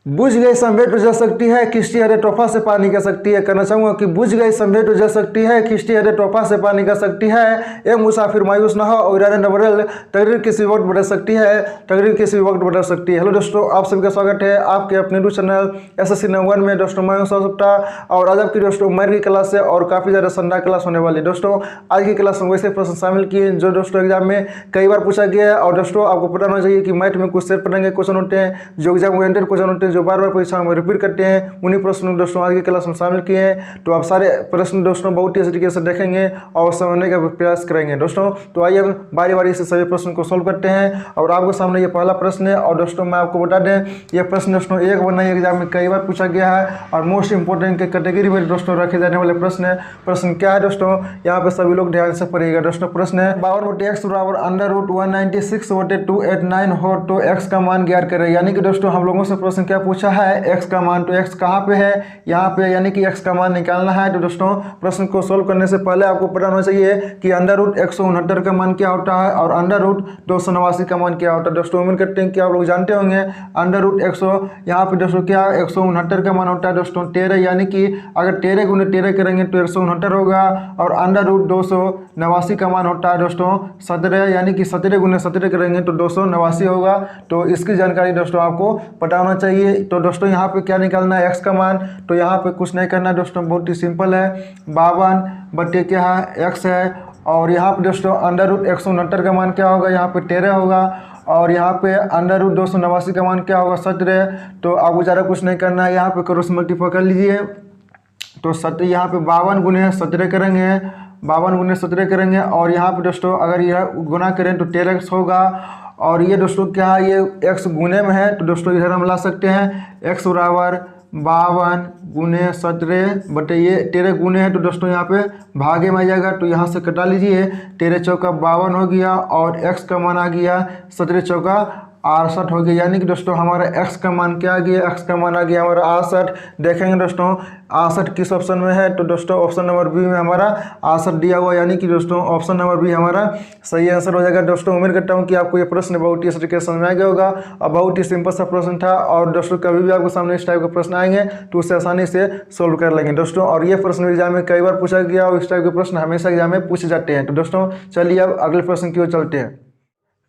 बुझ गई समेट जल सकती है, खिस्टी हरे टोफा से पानी कर सकती है। करना चाहूँगा कि बुझ गई समेट जल सकती है, खिस्टी हरे टोफा से पानी कर सकती है। ए मुसाफिर मायूस न हो और इरादे न बदल, तकदीर किसी वक्त बदल सकती है, तकदीर किसी वक्त बदल सकती है। हेलो दोस्तों, आप सभी का स्वागत है आपके अपने यूट्यूब चैनल SSC नंबर 1 में। दोस्तों मैं हूं सौसप्ता और आज आपकी दोस्तों मैथ की क्लास है और काफ़ी ज़्यादा शानदार क्लास होने वाली है। दोस्तों आज की क्लास में वैसे प्रश्न शामिल किए जो दोस्तों एग्जाम में कई बार पूछा गया है। और दोस्तों आपको पता होना चाहिए कि मैथ में कुछ सेट पढ़ेंगे क्वेश्चन होते हैं जो एग्जाम ओरिएंटेड क्वेश्चन होते हैं, जो बार बार परीक्षा में रिपीट करते हैं। उन्हीं प्रश्नों दोस्तों आज की क्लास में शामिल किए हैं। तो आप सारे प्रश्न दोस्तों बहुत ही तरीके से देखेंगे और समझने का प्रयास करेंगे दोस्तों। तो आइए हम बारी बारी से सभी प्रश्न को सोल्व करते हैं। और आपके सामने ये पहला प्रश्न है। और दोस्तों मैं आपको बता दें, यह प्रश्न दोस्तों एक बार नहीं एग्जाम में कई बार पूछा गया है और मोस्ट इंपोर्टेंट के कैटेगरी में दोस्तों रखे जाने वाले प्रश्न है। प्रश्न क्या है दोस्तों, यहाँ पे सभी लोग ध्यान से पढ़िएगा। दोस्तों प्रश्न है 52/x बराबर √196/289 हो तो x का मान ज्ञात करें। यानी कि दोस्तों हम लोगों से प्रश्न क्या पूछा है, x का मान। तो x कहाँ पे है, यहाँ पे, यानी कि x का मान निकालना है। तो दोस्तों प्रश्न को सोल्व करने से पहले आपको पता होना चाहिए कि √169 का मान क्या होता है और √289 का मान क्या होता है। दोस्तों उम्मीद करते हैं कि आप लोग जानते होंगे √100 यहाँ पे दोस्तों क्या 169 का मान होता है दोस्तों 13, यानी कि अगर 13 गुने 13 करेंगे तो 169 होगा। और √289 का मान होता है दोस्तों 17, यानी कि 17 गुने 17 करेंगे तो 289 होगा। तो इसकी जानकारी दोस्तों आपको पता होना चाहिए। तो दोस्तों यहाँ पे क्या निकालना है, x का मान। तो यहाँ पे कुछ नहीं करना है दोस्तों, बहुत ही सिंपल है। 52 क्या है, x है। और यहाँ पे दोस्तों √169 का मान क्या होगा, यहाँ पे 13 होगा। और यहाँ पे √289 का मान क्या होगा, 17। तो आपको ज़्यादा कुछ नहीं करना है, यहाँ पे क्रॉस मल्टीप्लाई कर लीजिए। तो 17 यहाँ पे 52 गुने 17 करेंगे, 52 गुने 17 करेंगे। और यहाँ पे दोस्तों अगर यह गुना करें तो 13x होगा। और ये दोस्तों क्या है, ये x गुने में है तो दोस्तों इधर हम ला सकते हैं x बराबर 52 गुने 17 बटे ये 13 गुने है तो दोस्तों यहाँ पे भागे में आ जाएगा। तो यहाँ से कटा लीजिए, 13 चौका 52 हो गया और x का मान आ गया 17 चौका 68 हो गया। यानी कि दोस्तों हमारा x का मान क्या आ गया, x का मान आ गया हमारा 68। देखेंगे दोस्तों 68 किस ऑप्शन में है, तो दोस्तों ऑप्शन नंबर बी में हमारा 68 दिया हुआ, यानी कि दोस्तों ऑप्शन नंबर बी हमारा सही आंसर हो जाएगा। दोस्तों उम्मीद करता हूं कि आपको ये प्रश्न बहुत ही तरीके से समझ में आ गया होगा और बहुत ही सिंपल सा प्रश्न था। और दोस्तों कभी भी आपके सामने इस टाइप के प्रश्न आएंगे तो उसे आसानी से सोल्व कर लेंगे दोस्तों। और ये प्रश्न एग्जाम में कई बार पूछा गया और इस टाइप के प्रश्न हमेशा एग्जाम में पूछे जाते हैं। तो दोस्तों चलिए अब अगले प्रश्न की ओर चलते हैं।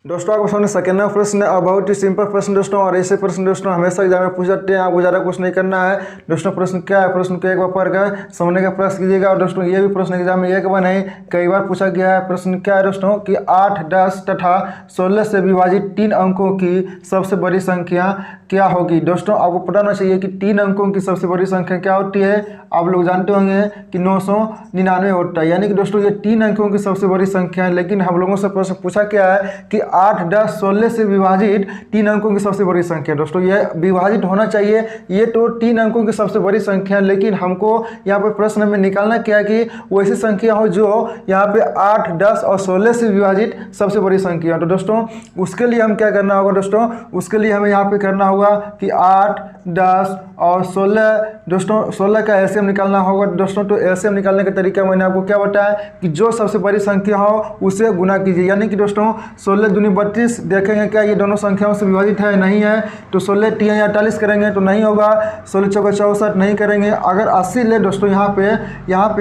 दोस्तों आपको सामने सेकेंड प्रश्न है और बहुत ही सिंपल प्रश्न दोस्तों। और ऐसे प्रश्न दोस्तों हमेशा एग्जाम में पूछ जाते हैं, आपको ज़्यादा कुछ नहीं करना है। दोस्तों प्रश्न क्या है, प्रश्न को एक बार पढ़ कर समझने का प्रयास कीजिएगा। और दोस्तों ये भी प्रश्न एग्जाम में एक बार नहीं कई बार पूछा गया है। प्रश्न क्या है दोस्तों कि 8, 10 तथा 16 से विभाजित 3 अंकों की सबसे बड़ी संख्या क्या होगी। दोस्तों आपको पता होना चाहिए कि 3 अंकों की सबसे बड़ी संख्या क्या होती है। आप लोग जानते होंगे कि 999 होता है, यानी कि दोस्तों ये 3 अंकों की सबसे बड़ी संख्या है। लेकिन हम लोगों से प्रश्न पूछा क्या है कि 8, 10, 16 से विभाजित 3 अंकों की सबसे बड़ी संख्या। दोस्तों ये विभाजित होना चाहिए, ये तो 3 अंकों की सबसे बड़ी संख्या है। लेकिन हमको यहाँ पे प्रश्न में निकालना क्या है कि वो ऐसी संख्या हो जो यहाँ पे 8, 10 और 16 से विभाजित सबसे बड़ी संख्या। तो दोस्तों उसके लिए हम क्या करना होगा, दोस्तों उसके लिए हमें यहाँ पे करना होगा कि 8, 10 और 16, दोस्तों 16 का एलसीएम निकालना होगा। दोस्तों तो एलसीएम निकालने का तरीका मैंने आपको क्या बताया कि जो सबसे बड़ी संख्या हो उसे गुना कीजिए। यानी कि दोस्तों 16 दूनी 32, देखेंगे क्या ये दोनों संख्याओं से विभाजित है, नहीं है। तो 16 3 या 48 करेंगे तो नहीं होगा। 16 चौका 64 नहीं करेंगे। अगर 80 ले दोस्तों यहाँ पे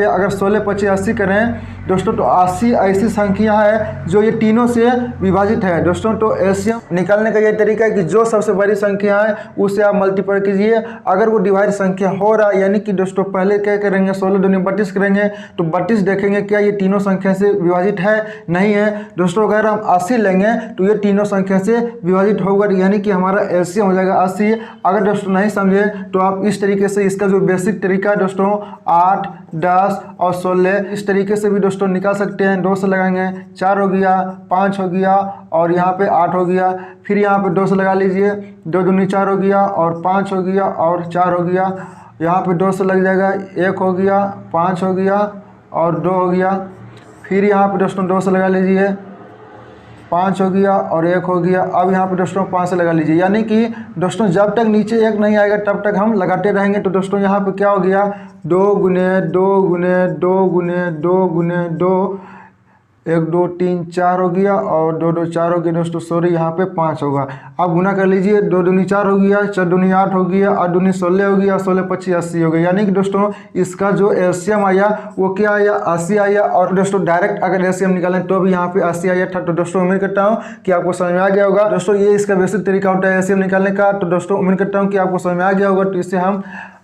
अगर 16 25 80 करें दोस्तों तो 80 ऐसी संख्या है जो ये तीनों से विभाजित है। दोस्तों तो एलसीएम निकालने का ये तरीका है कि जो सबसे बड़ी संख्या है उसे आप मल्टीप्लाई कीजिए। अगर वो डिवाइड संख्या हो रहा है, यानी कि दोस्तों पहले क्या करेंगे 16 दूनी 32 करेंगे तो 32 देखेंगे क्या ये तीनों संख्या से विभाजित है, नहीं है। दोस्तों अगर हम 80 लेंगे तो ये तीनों संख्या से विभाजित होगा, यानी कि हमारा एलसीएम हो जाएगा 80। अगर दोस्तों नहीं समझे तो आप इस तरीके से इसका जो बेसिक तरीका है दोस्तों 8, 10 और 16 इस तरीके से भी दोस्तों निकाल सकते हैं। 2 से लगाएंगे 4 हो गया, 5 हो गया और यहाँ पे 8 हो गया। फिर यहाँ पे 2 से लगा लीजिए, 2 दूनी 4 हो गया और 5 हो गया और 4 हो गया। यहाँ पे 2 से लग जाएगा, 1 हो गया, 5 हो गया और 2 हो गया। फिर यहाँ पे दोस्तों 2 से लगा लीजिए, 5 हो गया और 1 हो गया। अब यहाँ पे दोस्तों 5 से लगा लीजिए, यानी कि दोस्तों जब तक नीचे 1 नहीं आएगा तब तक हम लगाते रहेंगे। तो दोस्तों यहाँ पे क्या हो गया, 2 गुने 2 गुने 2 गुने 2 गुने 2 1 2 3 4 हो गया और 2 2 4 हो गया दोस्तों, सॉरी यहाँ पे 5 होगा। अब गुना कर लीजिए, 2 दूनी 4 हो गया, 4 दूनी 8 हो गया, 8 दूनी 16 हो गया, 16 25 80 हो गया। यानी कि दोस्तों इसका जो एलसीएम आया वो क्या आया, 80 आया। और दोस्तों डायरेक्ट अगर एलसीएम निकालें तो भी यहाँ पे 80 आया था। तो दोस्तों उम्मीद करता हूँ कि आपको समझ में आ गया होगा। दोस्तों ये इसका बेसिक तरीका होता है एलसीएम निकालने का। तो दोस्तों उम्मीद करता हूँ कि आपको समझ में आ गया होगा। तो इसे हम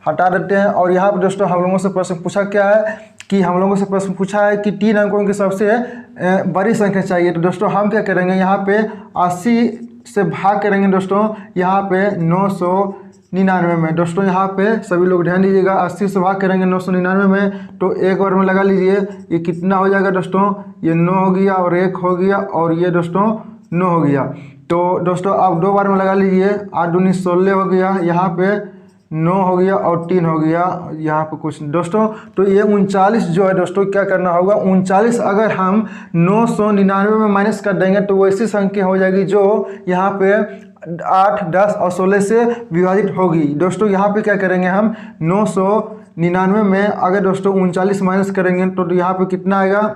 हटा देते हैं। और यहाँ पर दोस्तों हम लोगों से प्रश्न पूछा क्या है कि हम लोगों से प्रश्न पूछा है कि 3 अंकों की सबसे बड़ी संख्या चाहिए। तो दोस्तों हम क्या करेंगे, यहाँ पे 80 से भाग करेंगे दोस्तों यहाँ पे 999 में। दोस्तों यहाँ पे सभी लोग ध्यान दीजिएगा, 80 से भाग करेंगे 999 में, तो एक बार में लगा लीजिए ये कितना हो जाएगा दोस्तों, ये 9 हो गया और 1 हो गया और ये दोस्तों 9 हो गया। तो दोस्तों आप 2 बार में लगा लीजिए, 8 दूनी 16 हो गया, यहाँ पे 9 हो गया और 3 हो गया, यहाँ पे कुछ दोस्तों। तो ये 39 जो है दोस्तों क्या करना होगा, 39 अगर हम 999 में माइनस कर देंगे तो वो ऐसी संख्या हो जाएगी जो यहाँ पे 8 10 और 16 से विभाजित होगी। दोस्तों यहाँ पे क्या करेंगे हम, 999 में अगर दोस्तों 39 माइनस करेंगे तो यहाँ पे कितना आएगा,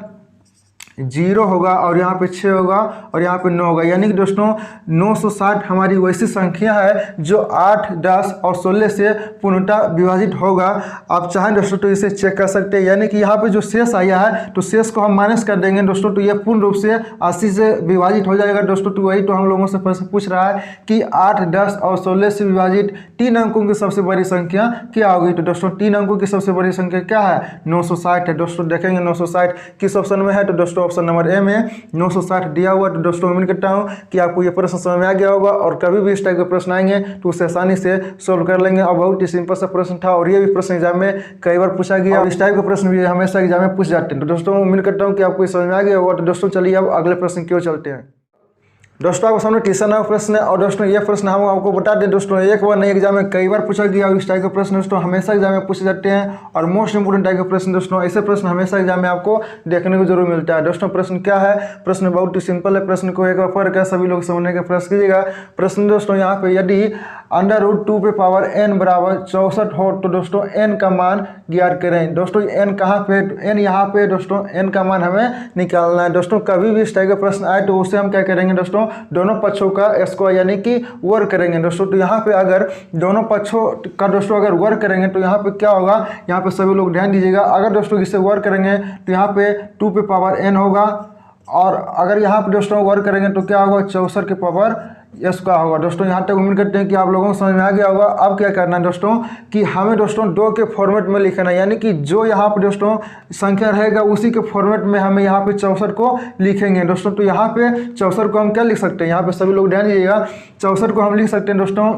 0 होगा और यहाँ पे 6 होगा और यहाँ पे 9 होगा। यानी कि दोस्तों 960 हमारी वैसी संख्या है जो 8 10 और 16 से पूर्णतः विभाजित होगा। आप चाहें दोस्तों तो इसे चेक कर सकते हैं। यानी कि यहाँ पे जो शेष आया है तो शेष को हम माइनस कर देंगे दोस्तों, तो ये पूर्ण रूप से 80 से विभाजित हो जाएगा दोस्तों। तो वही तो हम लोगों से प्रश्न पूछ रहा है कि 8 10 और 16 से विभाजित 3 अंकों की सबसे बड़ी संख्या क्या होगी। तो दोस्तों 3 अंकों की सबसे बड़ी संख्या क्या है, 960 है। दोस्तों देखेंगे 960 किस ऑप्शन में है, तो दोस्तों ऑप्शन नंबर ए में 960 दिया हुआ। तो दोस्तों उम्मीद करता हूं कि आपको ये प्रश्न समझ में आ गया होगा और कभी भी इस टाइप के प्रश्न आएंगे तो उसे आसानी से सोल्व कर लेंगे। और बहुत ही सिंपल सा प्रश्न था और ये भी प्रश्न एग्जाम में कई बार पूछा गया और इस टाइप के प्रश्न भी हमेशा एग्जाम में पूछ जाते हैं। तो दोस्तों उम्मीद करता हूँ कि आपको समझ में आ गया होगा। तो दोस्तों चलिए अब अगले प्रश्न की ओर चलते हैं। दोस्तों आपके सामने तीसरा प्रश्न है और दोस्तों ये प्रश्न हम आपको बता दें दोस्तों, एक बार नहीं एग्जाम में कई बार पूछा गया और इस टाइप के प्रश्न दोस्तों हमेशा एग्जाम में पूछे जाते हैं। और मोस्ट इंपोर्टेंट टाइप के प्रश्न दोस्तों, ऐसे प्रश्न हमेशा एग्जाम में आपको देखने को जरूर मिलता है। दोस्तों प्रश्न क्या है, प्रश्न बहुत ही सिंपल है। प्रश्न को एक बार पढ़ कर सभी लोग समझने का प्रयास कीजिएगा। प्रश्न दोस्तों यहाँ पे यदि √2 पे पावर n बराबर 64 हो तो दोस्तों n का मान ज्ञात करें। दोस्तों n कहाँ पे, n यहाँ पे दोस्तों n का मान हमें निकालना है। दोस्तों कभी भी इस टाइप का प्रश्न आए तो उसे हम क्या करेंगे दोस्तों, दोनों पक्षों का स्क्वायर यानी कि वर्ग करेंगे दोस्तों। तो यहाँ पे अगर दोनों पक्षों का दोस्तों अगर वर्ग करेंगे तो यहाँ पे क्या होगा, यहाँ पे सभी लोग ध्यान दीजिएगा। अगर दोस्तों इसे वर्ग करेंगे तो यहाँ पे 2 पे पावर n होगा और अगर यहाँ पे दोस्तों वर्ग करेंगे तो क्या होगा, 64 के पावर यस का होगा। दोस्तों यहाँ तक उम्मीद करते हैं कि आप लोगों को समझ में आ गया होगा। अब क्या करना है दोस्तों कि हमें दोस्तों 2 के फॉर्मेट में लिखना है, यानी कि जो यहाँ पे दोस्तों संख्या रहेगा उसी के फॉर्मेट में हमें यहाँ पे 64 को लिखेंगे दोस्तों। तो यहाँ पे 64 को हम क्या लिख सकते हैं, यहाँ पे सभी लोग ध्यान दीजिएगा, 64 को हम लिख सकते हैं दोस्तों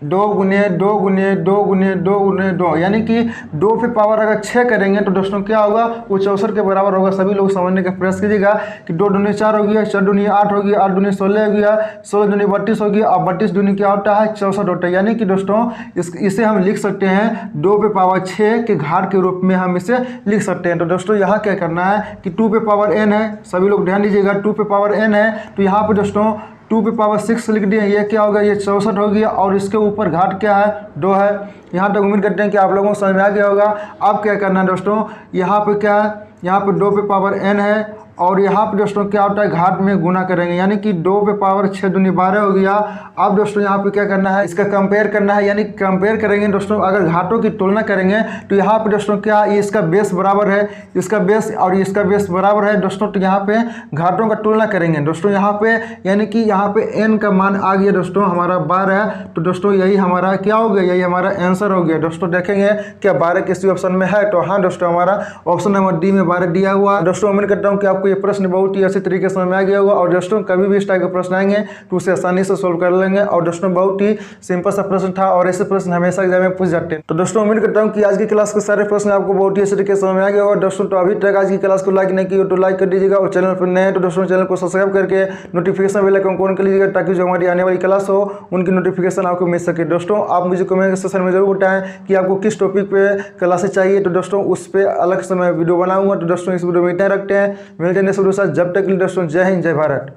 2 गुने 2 गुने 2 गुने 2 गुने 2, यानी कि 2 पे पावर अगर 6 करेंगे तो दोस्तों क्या होगा, वो 64 के बराबर होगा। सभी लोग समझने का प्रयास कीजिएगा कि 2 दूनी 4 हो गया, 4 दूनी 8 हो गया, 8 दूनी 16 हो गया, 16 दूनी 32 हो गया और 32 दूनी क्या होता है, 64 होता है। यानी कि दोस्तों इसे हम लिख सकते हैं 2 पे पावर 6 के घात के रूप में हम इसे लिख सकते हैं। तो दोस्तों यहाँ क्या करना है कि 2 पे पावर n है, सभी लोग ध्यान दीजिएगा, 2 पे पावर n है तो यहाँ पे दोस्तों 2 पे पावर 6 लिख दिए, ये क्या होगा, ये 64 हो गया और इसके ऊपर घात क्या है, 2 है। यहाँ तक उम्मीद करते हैं कि आप लोगों को समझ में आ गया होगा। अब क्या करना है दोस्तों, यहाँ पे क्या है, यहाँ पे 2 पे पावर n है और यहाँ पे दोस्तों क्या होता है, घात में गुना करेंगे, यानी कि 2 पे पावर 6 दूनी 12 हो गया। अब दोस्तों यहाँ पे क्या करना है, इसका कंपेयर करना है, यानी कंपेयर करेंगे दोस्तों। अगर घाटों की तुलना करेंगे तो यहाँ पे दोस्तों क्या, ये इसका बेस बराबर है, इसका बेस और इसका बेस बराबर है दोस्तों। तो यहाँ पे घाटों का तुलना करेंगे दोस्तों, यहाँ पे यानी कि यहाँ पे n का मान आ गया दोस्तों हमारा 12 है। तो दोस्तों यही हमारा क्या हो गया, यही हमारा आंसर हो गया दोस्तों। देखेंगे क्या 12 किसी ऑप्शन में है, तो हाँ दोस्तों हमारा ऑप्शन नंबर डी में 12 दिया हुआ। दोस्तों उम्मीद करता हूँ कि आपको ये प्रश्न बहुत ही अच्छे तरीके से समझ में आ गया होगा और दोस्तों कभी भी इस टाइप के प्रश्न आएंगे तो उसे आसानी से सोल्व कर लेंगे। और दोस्तों बहुत ही सिंपल सा प्रश्न था और ऐसे प्रश्न हमेशा एग्जाम में पूछ जाते हैं। तो दोस्तों उम्मीद करता हूँ कि आज की क्लास के सारे प्रश्न आपको बहुत ही अच्छे तरीके से समझ में आ गया होगा। दोस्तों तो अभी तक आज की क्लास को लाइक नहीं किया तो लाइक कर दीजिएगा और चैनल पर नए हैं तो दोस्तों चैनल को सब्सक्राइब करके नोटिफिकेशन बेल आइकन ऑन कर लीजिएगा ताकि जो हमारी आने वाली क्लास हो उनकी नोटिफिकेशन आपको मिल सके। दोस्तों आप मुझे कमेंट सेक्शन में जरूर बताएं कि आपको किस टॉपिक पे क्लासेस चाहिए, तो दोस्तों उस पर अलग से मैं वीडियो बनाऊंगा। तो दोस्तों इस वीडियो में इतना रखते हैं, मिलते हैं नेक्स्ट वीडियो के साथ। जब तक के लिए दोस्तों जय हिंद जय भारत।